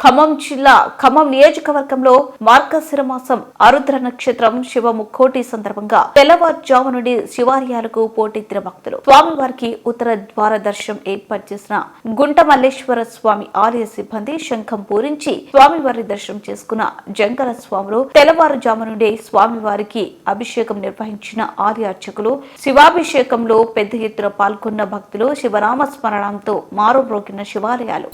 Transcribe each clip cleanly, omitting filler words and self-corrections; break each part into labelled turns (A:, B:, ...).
A: ఖమ్మం జిల్లా ఖమ్మం నియోజకవర్గంలో మార్గశిర మాసం ఆరుద్ర నక్షత్రం శివ ముక్కోటి సందర్భంగా తెల్లవారుజాము నుండి శివాలయాలకు పోటెత్తిన భక్తులు స్వామివారికి ఉత్తర ద్వార దర్శనం ఏర్పాటు చేసిన గుంట మల్లేశ్వర స్వామి ఆలయ సిబ్బంది శంఖం పూరించి స్వామివారి దర్శనం చేసుకున్న జంగల స్వాములు తెల్లవారుజాము నుండి స్వామివారికి అభిషేకం నిర్వహించిన ఆలయ అర్చకులు శివాభిషేకంలో పెద్ద ఎత్తున పాల్గొన్న భక్తులు శివనామ స్మరణంతో మారుమ్రోగిన శివాలయాలు.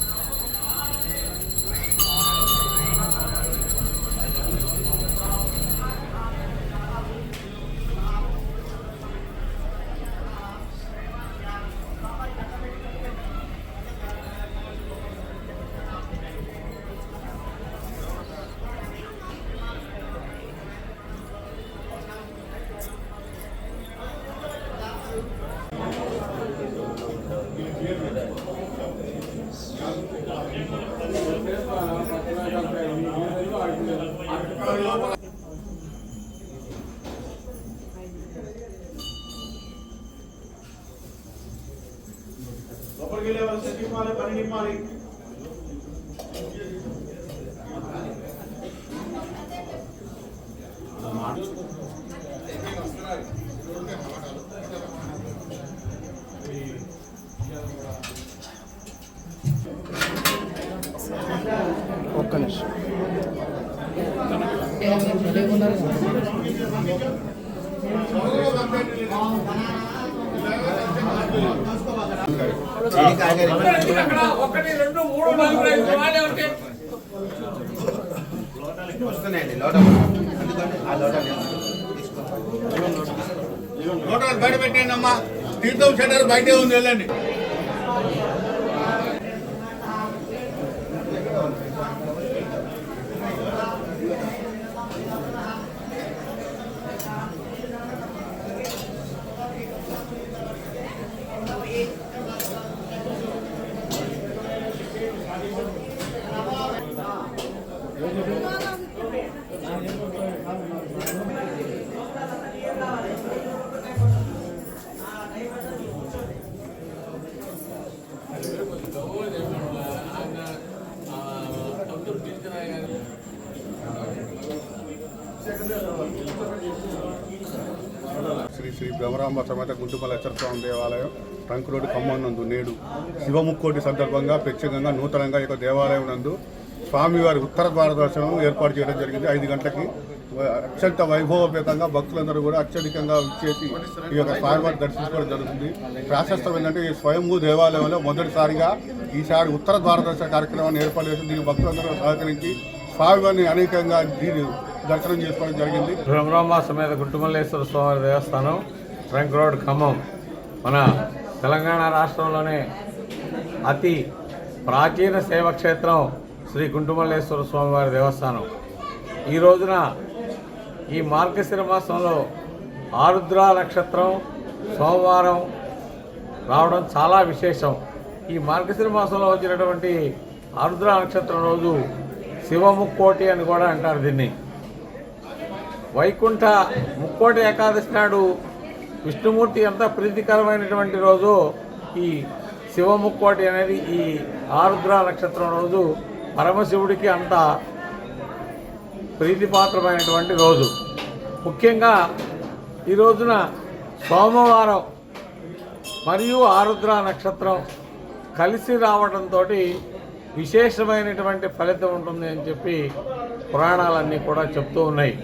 B: ఒక్క నిమిషం
C: లోటాలు బయట పెట్టండి అమ్మా. తీర్థం షటర్ బయటే ఉంది, వెళ్ళండి. శ్రీ శ్రీ బ్రహ్మరాంబ సమేత గుంటుమల్లేశ్వర స్వామి దేవాలయం ట్రంక్ రోడ్డు ఖమ్మం నందు నేడు శివముక్కోటి సందర్భంగా ప్రత్యేకంగా నూతనంగా ఈ దేవాలయం నందు స్వామివారి ఉత్తర ద్వార దర్శనం ఏర్పాటు చేయడం జరిగింది. 5 గంటలకి అత్యంత వైభవపేతంగా భక్తులందరూ కూడా అత్యధికంగా ఇచ్చేసి ఈ యొక్క స్వామివారిని దర్శించుకోవడం జరుగుతుంది. ప్రాశస్తం ఏంటంటే ఈ స్వయంభూ దేవాలయంలో మొదటిసారిగా ఈసారి ఉత్తర ద్వార దర్శన కార్యక్రమాన్ని ఏర్పాటు చేసి దీనికి భక్తులందరూ సహకరించి స్వామివారిని అనేకంగా దర్శనం చేసుకోవడం జరిగింది.
D: బ్రహ్మరాంబ సమేత గుంటుమల్లేశ్వర స్వామి దేవస్థానం ట్రంక్ రోడ్ ఖమ్మం మన తెలంగాణ రాష్ట్రంలోనే అతి ప్రాచీన శైవక్షేత్రం శ్రీ గుంటుమల్లేశ్వర స్వామివారి దేవస్థానం. ఈ రోజున ఈ మార్గశిర మాసంలో ఆరుద్ర నక్షత్రం సోమవారం రావడం చాలా విశేషం. ఈ మార్గశిర మాసంలో వచ్చినటువంటి ఆరుద్ర నక్షత్రం రోజు శివముక్కోటి అని కూడా అంటారు దీన్ని. వైకుంఠ ముక్కోటి ఏకాదశి నాడు విష్ణుమూర్తి ఎంత ప్రీతికరమైనటువంటి రోజు ఈ శివముక్కోటి అనేది ఈ ఆరుద్ర నక్షత్రం రోజు పరమశివుడికి అంత ప్రీతిపాత్రమైనటువంటి రోజు. ముఖ్యంగా ఈ రోజున సోమవారం మరియు ఆరుద్ర నక్షత్రం కలిసి రావడంతో విశేషమైనటువంటి ఫలితం ఉంటుంది అని చెప్పి పురాణాలన్నీ కూడా చెప్తూ ఉన్నాయి.